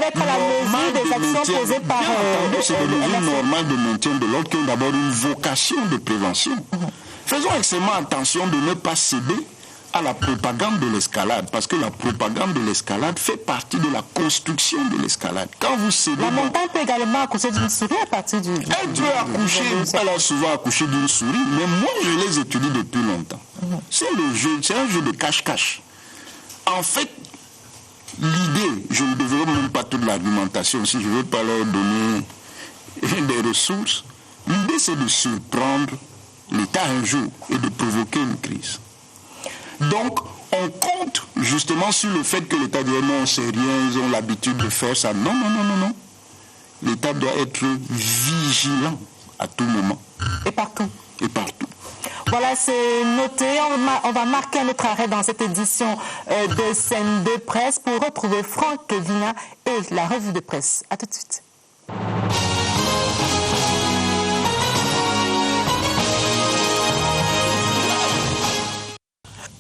être à la mesure des actions posées par... C'est des mesures normales de maintien de l'ordre qui ont d'abord une vocation de prévention. Faisons extrêmement attention de ne pas céder à la propagande de l'escalade, parce que la propagande de l'escalade fait partie de la construction de l'escalade. Quand vous cédez... La montagne peut également accoucher d'une souris à partir du... Elle peut accoucher, elle a souvent accouché d'une souris, mais moi je les étudie depuis longtemps. C'est un jeu de cache-cache. En fait, l'idée, je ne développe même pas toute l'argumentation, si je ne veux pas leur donner des ressources, l'idée c'est de surprendre l'État un jour et de provoquer une crise. Donc, on compte justement sur le fait que l'État dit non, c'est rien, ils ont l'habitude de faire ça. Non. L'État doit être vigilant à tout moment. Et partout. Voilà, c'est noté. On va marquer un autre arrêt dans cette édition de Scène de presse pour retrouver Franck Vina et la revue de presse. À tout de suite.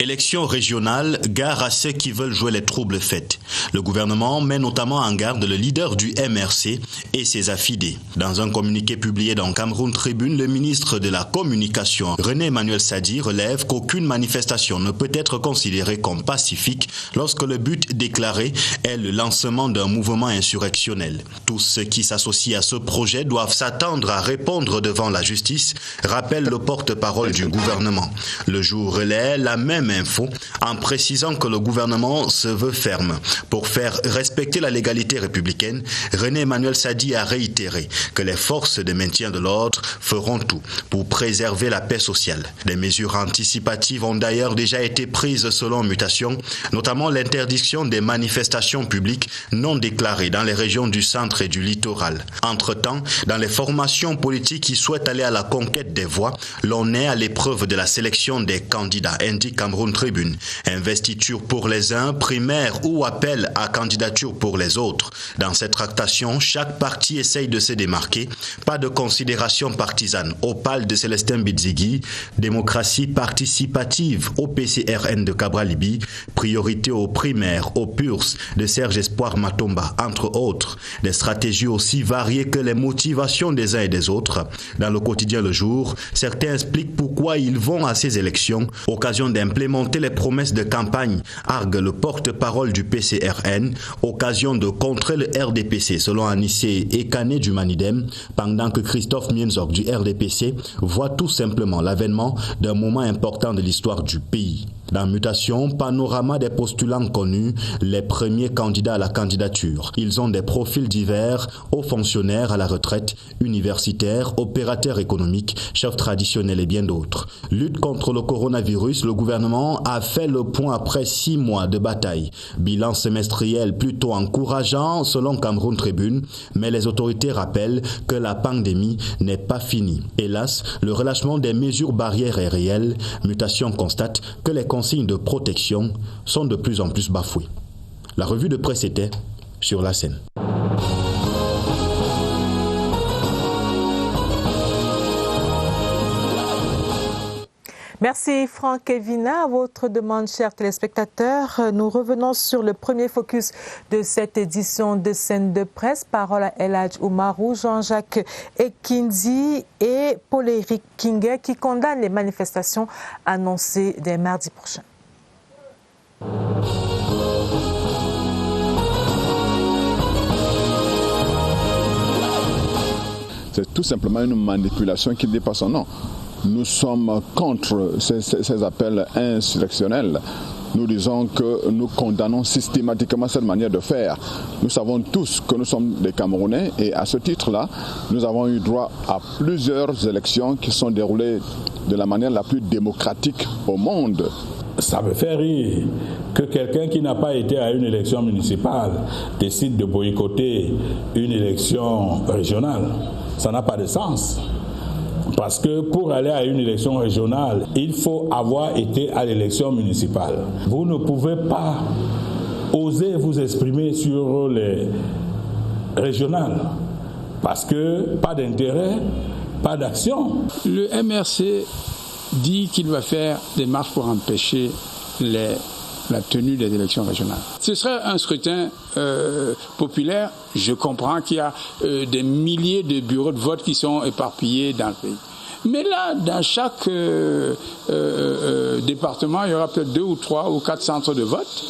Élections régionales, gare à ceux qui veulent jouer les troubles faits. Le gouvernement met notamment en garde le leader du MRC et ses affidés. Dans un communiqué publié dans Cameroun Tribune, le ministre de la Communication, René Emmanuel Sadi, relève qu'aucune manifestation ne peut être considérée comme pacifique lorsque le but déclaré est le lancement d'un mouvement insurrectionnel. Tous ceux qui s'associent à ce projet doivent s'attendre à répondre devant la justice, rappelle le porte-parole du gouvernement. Le jour relaie la même M-Info en précisant que le gouvernement se veut ferme. Pour faire respecter la légalité républicaine, René Emmanuel Sadi a réitéré que les forces de maintien de l'ordre feront tout pour préserver la paix sociale. Des mesures anticipatives ont d'ailleurs déjà été prises selon Mutation, notamment l'interdiction des manifestations publiques non déclarées dans les régions du centre et du littoral. Entre-temps, dans les formations politiques qui souhaitent aller à la conquête des voix, l'on est à l'épreuve de la sélection des candidats, indique Cameroun Tribune. Investiture pour les uns, primaire ou appel à candidature pour les autres. Dans cette tractation, chaque parti essaye de se démarquer. Pas de considération partisane. Opale de Célestin Bidzigui, démocratie participative au PCRN de Cabral-Libi, priorité aux primaires, aux PURS de Serge Espoir Matomba, entre autres. Des stratégies aussi variées que les motivations des uns et des autres. Dans le quotidien Le Jour, certains expliquent pourquoi ils vont à ces élections, occasion d'implémenter les promesses de campagne, argue le porte-parole du PCRN, occasion de contrer le RDPC, selon Anissé Ekane du Manidem, pendant que Christophe Mienzok du RDPC voit tout simplement l'avènement d'un moment important de l'histoire du pays. Dans Mutation, panorama des postulants connus, les premiers candidats à la candidature. Ils ont des profils divers, hauts fonctionnaires à la retraite, universitaires, opérateurs économiques, chefs traditionnels et bien d'autres. Lutte contre le coronavirus, le gouvernement a fait le point après 6 mois de bataille. Bilan semestriel plutôt encourageant selon Cameroun Tribune, mais les autorités rappellent que la pandémie n'est pas finie. Hélas, le relâchement des mesures barrières est réel. Mutation constate que les consignes de protection sont de plus en plus bafouées. La revue de presse était sur la scène. Merci Franck et Vina. À votre demande, chers téléspectateurs, nous revenons sur le premier focus de cette édition de Scène de presse. Parole à El Hadj Oumarou, Jean-Jacques Ekindi et Paul-Éric Kinguet qui condamnent les manifestations annoncées dès mardi prochain. C'est tout simplement une manipulation qui dépasse son nom. Nous sommes contre ces appels insurrectionnels. Nous disons que nous condamnons systématiquement cette manière de faire. Nous savons tous que nous sommes des Camerounais et à ce titre-là, nous avons eu droit à plusieurs élections qui sont déroulées de la manière la plus démocratique au monde. Ça me fait rire que quelqu'un qui n'a pas été à une élection municipale décide de boycotter une élection régionale. Ça n'a pas de sens. Parce que pour aller à une élection régionale, il faut avoir été à l'élection municipale. Vous ne pouvez pas oser vous exprimer sur les régionales. Parce que pas d'intérêt, pas d'action. Le MRC dit qu'il va faire des marches pour empêcher la tenue des élections régionales. Ce serait un scrutin populaire. Je comprends qu'il y a des milliers de bureaux de vote qui sont éparpillés dans le pays. Mais là, dans chaque département, il y aura peut-être 2 ou 3 ou 4 centres de vote.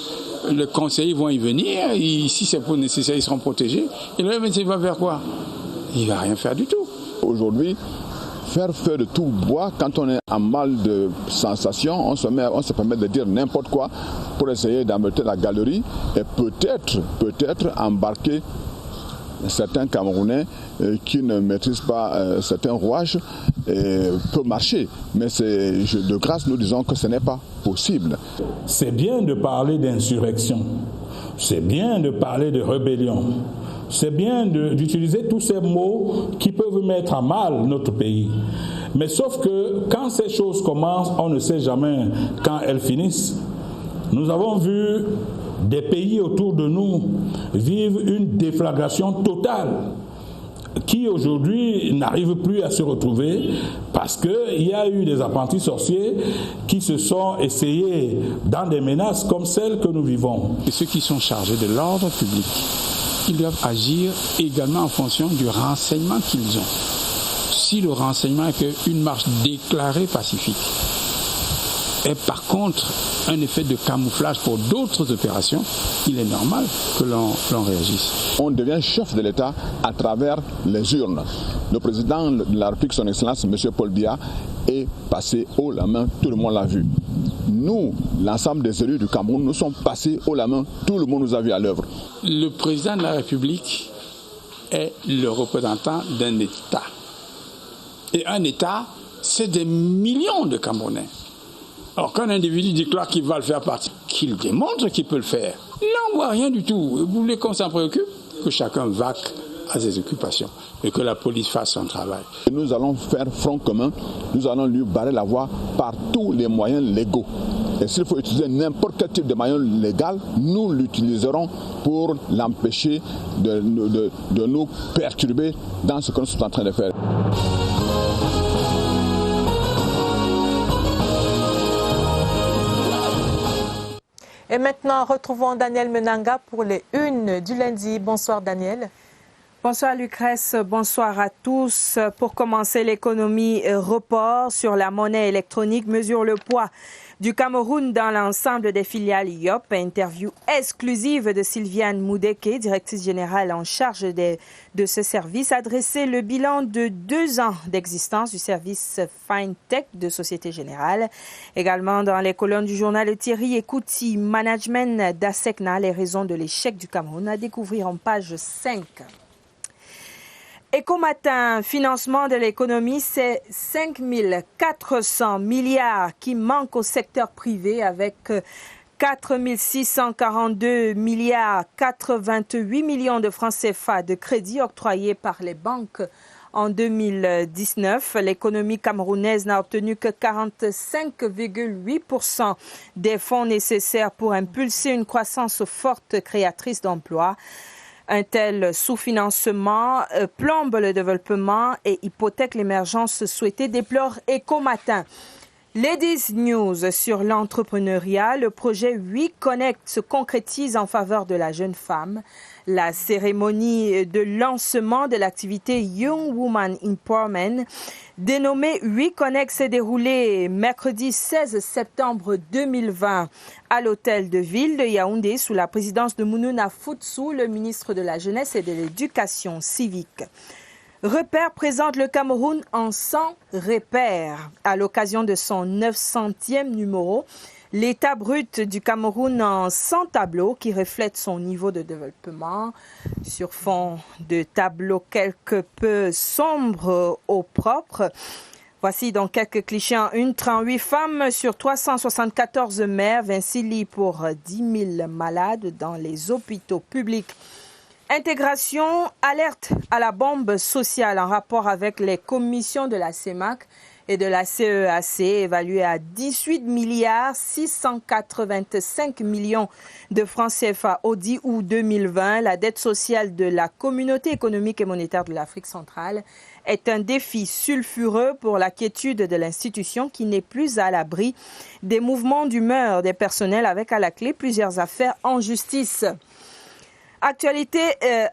Les conseillers vont y venir. Si c'est pour nécessaire, ils seront protégés. Et le MNC va faire quoi? Il ne va rien faire du tout. Aujourd'hui, faire feu de tout bois, quand on est en mal de sensations, on se permet de dire n'importe quoi pour essayer d'embêter la galerie et peut-être embarquer certains Camerounais qui ne maîtrisent pas certains rouages peut marcher. Mais de grâce, nous disons que ce n'est pas possible. C'est bien de parler d'insurrection, c'est bien de parler de rébellion. C'est bien d'utiliser tous ces mots qui peuvent mettre à mal notre pays. Mais sauf que quand ces choses commencent, on ne sait jamais quand elles finissent. Nous avons vu des pays autour de nous vivre une déflagration totale qui aujourd'hui n'arrivent plus à se retrouver parce qu'il y a eu des apprentis sorciers qui se sont essayés dans des menaces comme celles que nous vivons. Et ceux qui sont chargés de l'ordre public, ils doivent agir également en fonction du renseignement qu'ils ont. Si le renseignement est qu'une marche déclarée pacifique, est par contre un effet de camouflage pour d'autres opérations, il est normal que l'on réagisse. On devient chef de l'État à travers les urnes. Le président de la République, son Excellence, M. Paul Biya, est passé haut la main, tout le monde l'a vu. Nous, l'ensemble des élus du Cameroun, nous sommes passés haut la main, tout le monde nous a vu à l'œuvre. Le président de la République est le représentant d'un État. Et un État, c'est des millions de Camerounais. Alors qu'un individu déclare qu'il va le faire partie, qu'il démontre qu'il peut le faire. Là, on ne voit rien du tout. Vous voulez qu'on s'en préoccupe? Que chacun vaque à ses occupations et que la police fasse son travail. Nous allons faire front commun, nous allons lui barrer la voie par tous les moyens légaux. Et s'il faut utiliser n'importe quel type de moyen légal, nous l'utiliserons pour l'empêcher de nous perturber dans ce que nous sommes en train de faire. Et maintenant, retrouvons Daniel Menanga pour les unes du lundi. Bonsoir Daniel. Bonsoir Lucrèce, bonsoir à tous. Pour commencer, l'économie report sur la monnaie électronique mesure le poids du Cameroun dans l'ensemble des filiales IOP. Interview exclusive de Sylviane Moudeke, directrice générale en charge de ce service, a dressé le bilan de 2 ans d'existence du service FinTech de Société Générale. Également dans les colonnes du journal Thierry Ekouti, management d'ASECNA, les raisons de l'échec du Cameroun, à découvrir en page 5. Ecomatin, financement de l'économie, c'est 5 400 milliards qui manquent au secteur privé avec 4 642 milliards 88 millions de francs CFA de crédits octroyés par les banques en 2019. L'économie camerounaise n'a obtenu que 45,8% des fonds nécessaires pour impulser une croissance forte créatrice d'emplois. Un tel sous-financement plombe le développement et hypothèque l'émergence souhaitée, déplore Ecomatin. Ladies News sur l'entrepreneuriat, le projet WeConnect se concrétise en faveur de la jeune femme. La cérémonie de lancement de l'activité Young Woman Empowerment, dénommée WeConnect, s'est déroulée mercredi 16 septembre 2020 à l'hôtel de ville de Yaoundé sous la présidence de Mounouna Foutsou, le ministre de la Jeunesse et de l'Éducation civique. Repère présente le Cameroun en 100 repères à l'occasion de son 900e numéro. L'état brut du Cameroun en 100 tableaux qui reflètent son niveau de développement sur fond de tableaux quelque peu sombres au propre. Voici donc quelques clichés en une. 38 femmes sur 374 mères, 26 lits pour 10 000 malades dans les hôpitaux publics. Intégration, alerte à la bombe sociale en rapport avec les commissions de la CEMAC et de la CEAC, évaluée à 18 milliards 685 millions de francs CFA au 10 août 2020. La dette sociale de la Communauté économique et monétaire de l'Afrique centrale est un défi sulfureux pour la quiétude de l'institution qui n'est plus à l'abri des mouvements d'humeur des personnels avec à la clé plusieurs affaires en justice. Actualité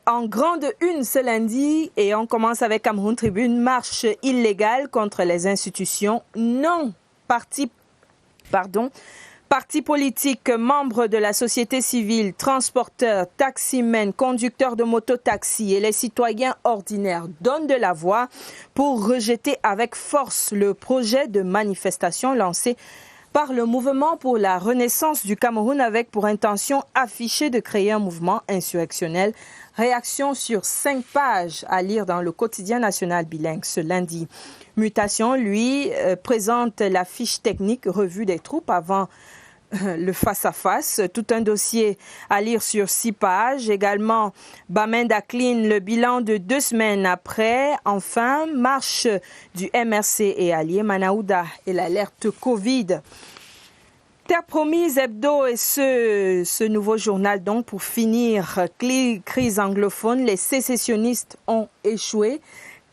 en grande une ce lundi et on commence avec Cameroun Tribune, marche illégale contre les institutions non partis politiques, membres de la société civile, transporteurs, taximens, conducteurs de moto-taxi et les citoyens ordinaires donnent de la voix pour rejeter avec force le projet de manifestation lancé par le mouvement pour la renaissance du Cameroun avec pour intention affichée de créer un mouvement insurrectionnel. Réaction sur 5 pages à lire dans le quotidien national bilingue ce lundi. Mutation, lui, présente la fiche technique revue des troupes avant le face-à-face, tout un dossier à lire sur 6 pages. Également, Bamenda Clean, le bilan de 2 semaines après. Enfin, marche du MRC et alliés Manaouda et l'alerte Covid. Terre promise, hebdo et ce nouveau journal donc pour finir. Crise anglophone, les sécessionnistes ont échoué.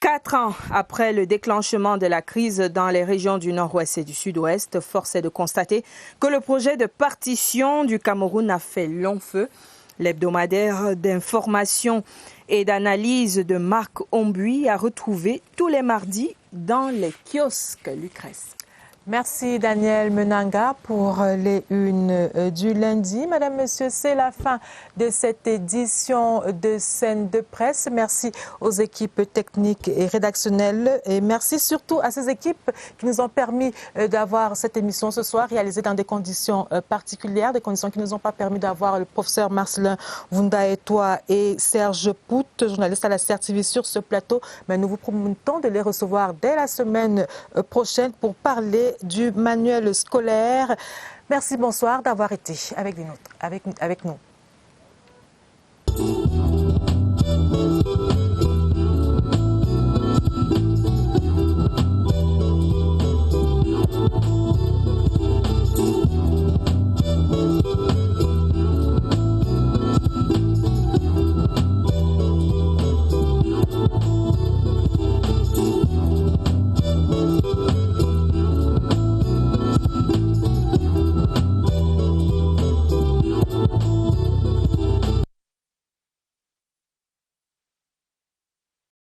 4 ans après le déclenchement de la crise dans les régions du nord-ouest et du sud-ouest, force est de constater que le projet de partition du Cameroun a fait long feu. L'hebdomadaire d'information et d'analyse de Marc Ombuy a retrouvé tous les mardis dans les kiosques Lucrèce. Merci Daniel Menanga pour les unes du lundi. Madame, Monsieur, c'est la fin de cette édition de Scène de Presse. Merci aux équipes techniques et rédactionnelles et merci surtout à ces équipes qui nous ont permis d'avoir cette émission ce soir réalisée dans des conditions particulières, des conditions qui ne nous ont pas permis d'avoir le professeur Marcelin Wundaetwa et Serge Pout, journalistes à la CRTV sur ce plateau. Mais nous vous promettons de les recevoir dès la semaine prochaine pour parler du manuel scolaire. Merci, bonsoir d'avoir été avec nous.